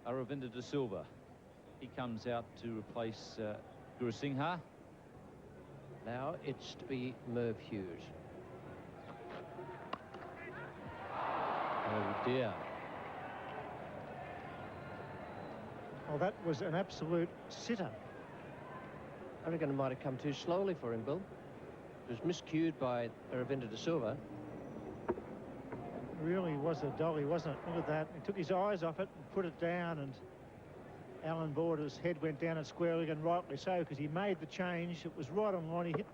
Aravinda De Silva. He comes out to replace Guru Singha. Now it's to be Merv Hughes. Oh dear. Well, that was an absolute sitter. I reckon it might have come too slowly for him, Bill. It was miscued by Aravinda De Silva. It really was a dolly, wasn't it? Look at that. He took his eyes off it and put it down, and Alan Border's head went down at square leg, and rightly so, because he made the change. It was right on line. He hit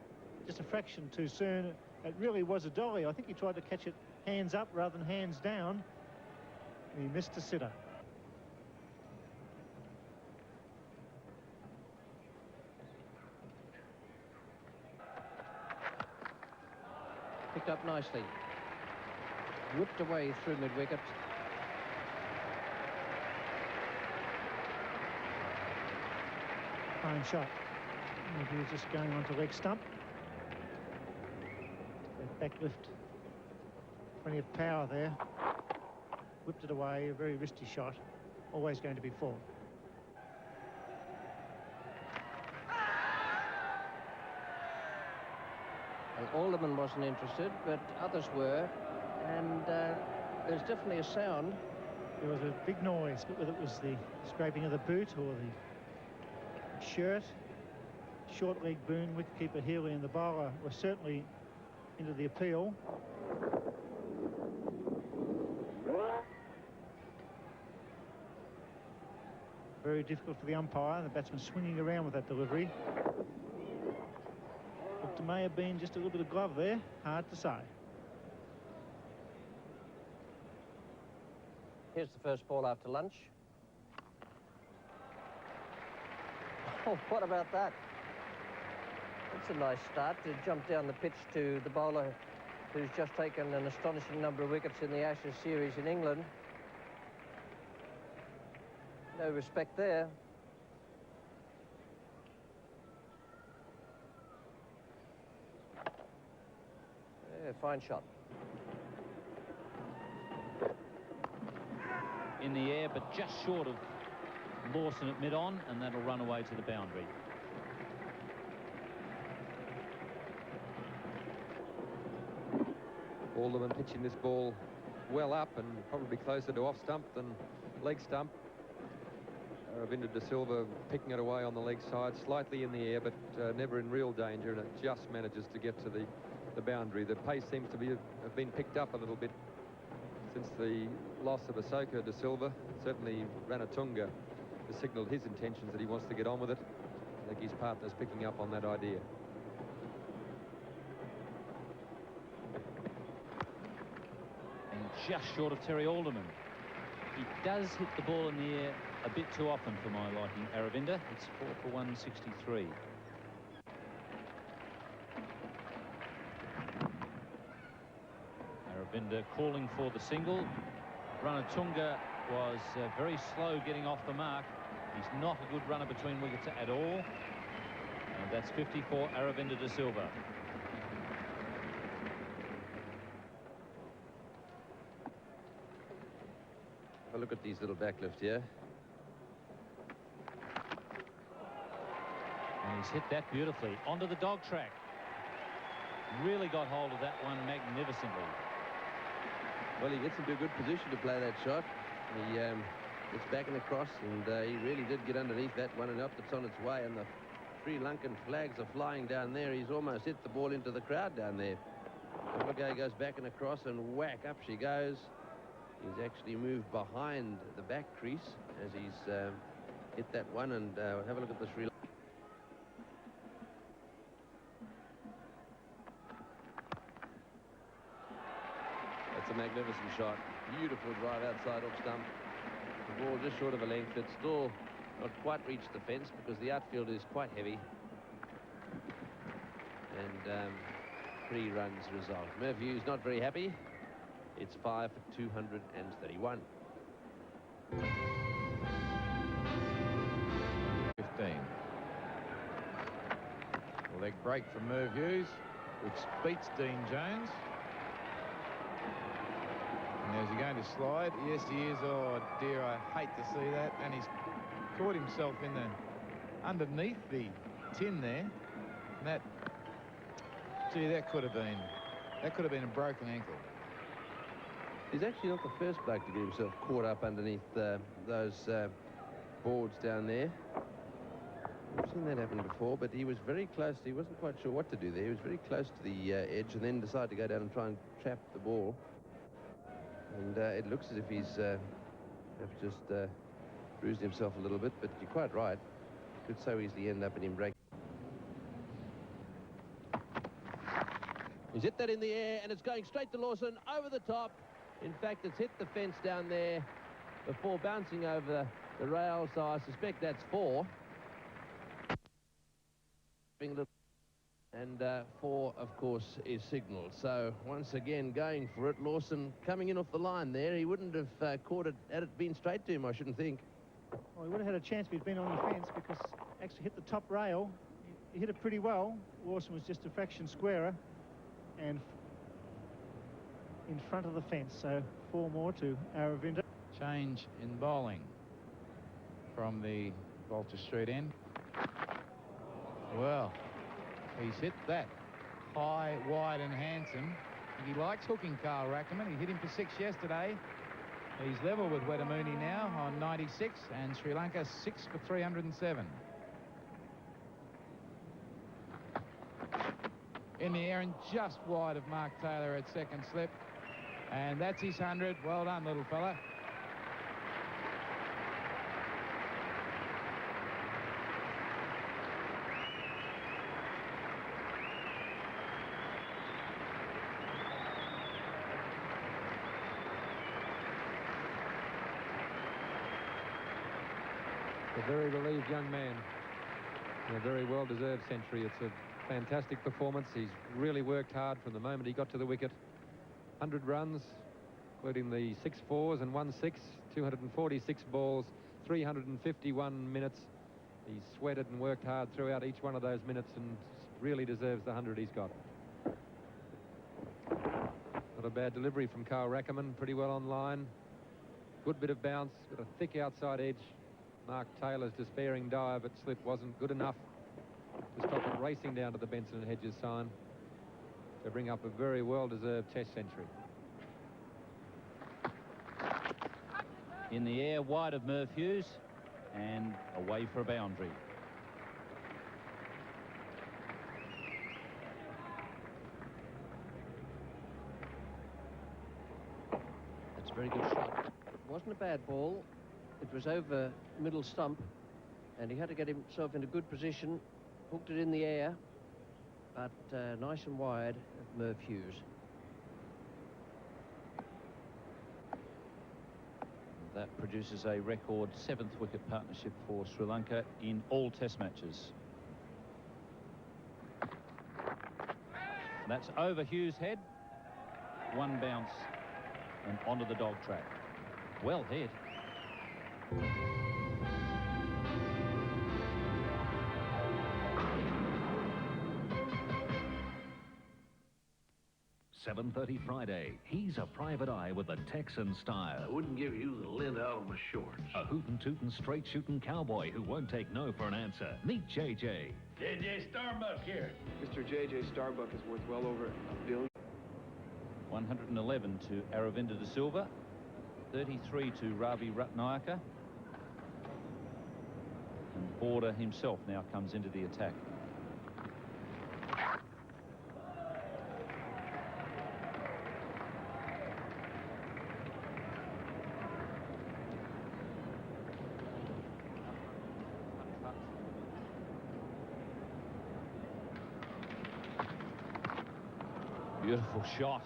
just a fraction too soon. It really was a dolly. I think he tried to catch it hands up rather than hands down, and he missed a sitter. Picked up nicely. Whipped away through mid-wicket. Fine shot. He was just going on to leg stump. That back lift. Plenty of power there. Whipped it away. A very risky shot. Always going to be full. Well, Alderman wasn't interested, but others were. And there's definitely a sound. There was a big noise, but whether it was the scraping of the boot or the shirt, short leg boon, wicketkeeper Healy and the bowler were certainly into the appeal. Very difficult for the umpire, the batsman swinging around with that delivery. But there may have been just a little bit of glove there, hard to say. Here's the first ball after lunch. Oh, what about that? That's a nice start to jump down the pitch to the bowler who's just taken an astonishing number of wickets in the Ashes series in England. No respect there. Yeah, fine shot. In the air, but just short of Lawson at mid-on, and that'll run away to the boundary. Alderman pitching this ball well up and probably closer to off stump than leg stump. Aravinda De Silva picking it away on the leg side, slightly in the air, but never in real danger, and it just manages to get to the boundary. The pace seems to have been picked up a little bit since the loss of Ahsoka De Silva. Certainly Ranatunga has signalled his intentions that he wants to get on with it. I think his partner's picking up on that idea. And just short of Terry Alderman. He does hit the ball in the air a bit too often for my liking, Aravinda. It's 4 for 163. Aravinda calling for the single. Ranatunga was very slow getting off the mark. He's not a good runner between wickets at all. And that's 50 for Aravinda De Silva. Have a look at these little backlifts here. And he's hit that beautifully onto the dog track. Really got hold of that one magnificently. Well, he gets into a good position to play that shot. He gets back and across, and he really did get underneath that one, and up it's on its way, and the Sri Lankan flags are flying down there. He's almost hit the ball into the crowd down there. And look how he goes back and across, and whack, up she goes. He's actually moved behind the back crease as he's hit that one, and have a look at the Sri Lankan. That's a magnificent shot. Beautiful drive outside off stump. The ball just short of a length. It's still not quite reached the fence because the outfield is quite heavy. And 3 runs result. Merv Hughes not very happy. It's 5 for 231. 15. Leg break from Merv Hughes, which beats Dean Jones. Now, is he going to slide? Yes, he is. Oh, dear, I hate to see that. And he's caught himself in the underneath the tin there. And that, gee, that could have been a broken ankle. He's actually not the first bloke to get himself caught up underneath those boards down there. We've seen that happen before, but he was very close. He wasn't quite sure what to do there. He was very close to the edge and then decided to go down and try and trap the ball. And it looks as if he's just bruised himself a little bit, but you're quite right. Could so easily end up in him break. He's hit that in the air, and it's going straight to Lawson, over the top. In fact, it's hit the fence down there before bouncing over the rail, so I suspect that's 4. And 4, of course, is signal. So once again going for it. Lawson coming in off the line there. He wouldn't have caught it had it been straight to him, I shouldn't think. Well, he would have had a chance if he'd been on the fence, because actually hit the top rail. He hit it pretty well. Lawson was just a fraction squarer and in front of the fence. So 4 more to Aravinda. Change in bowling from the Walter Street end. Well, he's hit that high, wide and handsome. He likes hooking Carl Rackerman. He hit him for 6 yesterday. He's level with Wedamuni now on 96, and Sri Lanka 6 for 307. In the air and just wide of Mark Taylor at second slip. And that's his 100. Well done, little fella. A very relieved young man. And a very well-deserved century. It's a fantastic performance. He's really worked hard from the moment he got to the wicket. 100 runs, including the 6 fours and 1 6, 246 balls, 351 minutes. He's sweated and worked hard throughout each one of those minutes and really deserves the 100 he's got. Not a bad delivery from Carl Rackerman, pretty well on line. Good bit of bounce, got a thick outside edge. Mark Taylor's despairing dive at slip wasn't good enough to stop it racing down to the Benson and Hedges sign to bring up a very well-deserved Test century. In the air, wide of Merv Hughes, and away for a boundary. That's a very good shot. It wasn't a bad ball. It was over middle stump, and he had to get himself into good position, hooked it in the air, but nice and wide of Merv Hughes. That produces a record 7th wicket partnership for Sri Lanka in all Test matches. That's over Hughes' head. 1 bounce and onto the dog track. Well hit. 7:30 Friday. He's a private eye with a Texan style. I wouldn't give you the lint out of my shorts. A hootin' tootin' straight shooting cowboy who won't take no for an answer. Meet JJ. JJ Starbuck here. Mr. JJ Starbuck is worth well over $1 billion. 111 to Aravinda De Silva. 33 to Ravi Ratnayaka. And Border himself now comes into the attack. Beautiful shot.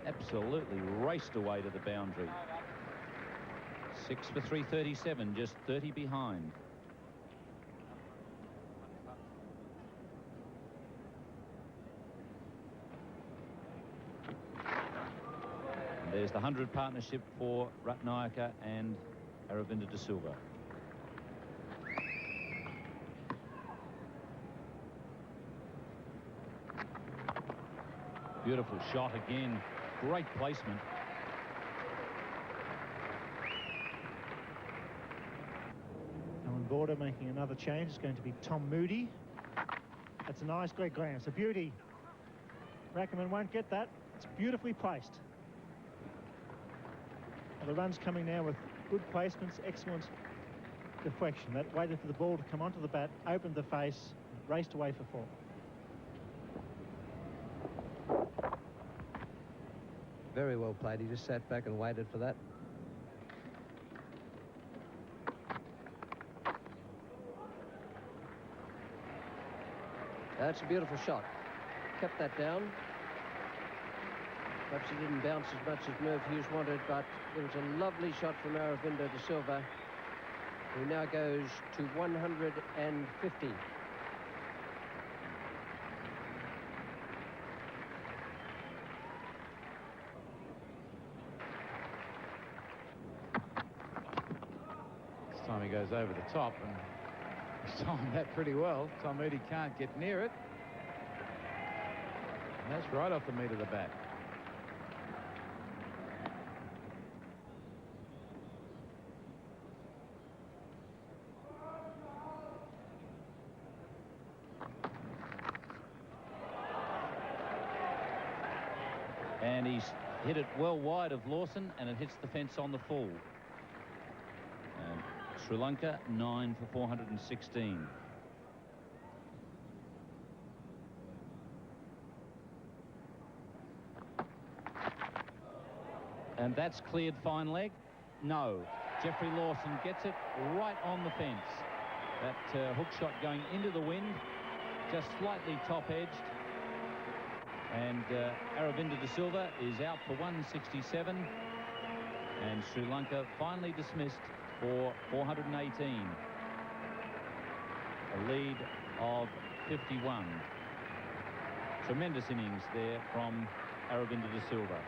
Absolutely raced away to the boundary. 6 for 337, just 30 behind. And there's the 100 partnership for Ratnayaka and Aravinda De Silva. Beautiful shot again. Great placement. Border making another change. It's going to be Tom Moody. That's a nice leg glance, a beauty. Rackerman won't get that. It's beautifully placed. And the run's coming now with good placements, excellent deflection. That waited for the ball to come onto the bat, opened the face, raced away for 4. Very well played. He just sat back and waited for that. That's a beautiful shot. Kept that down. Perhaps he didn't bounce as much as Merv Hughes wanted, but it was a lovely shot from Aravinda De Silva, who now goes to 150. This time he goes over the top, and he's timed that pretty well. Tom Moody can't get near it. And that's right off the meat of the bat. And he's hit it well wide of Lawson, and it hits the fence on the full. And Sri Lanka 9 for 416. And that's cleared fine leg. No. Jeffrey Lawson gets it right on the fence. That hook shot going into the wind, just slightly top-edged. And Aravinda De Silva is out for 167. And Sri Lanka finally dismissed for 418. A lead of 51. Tremendous innings there from Aravinda De Silva.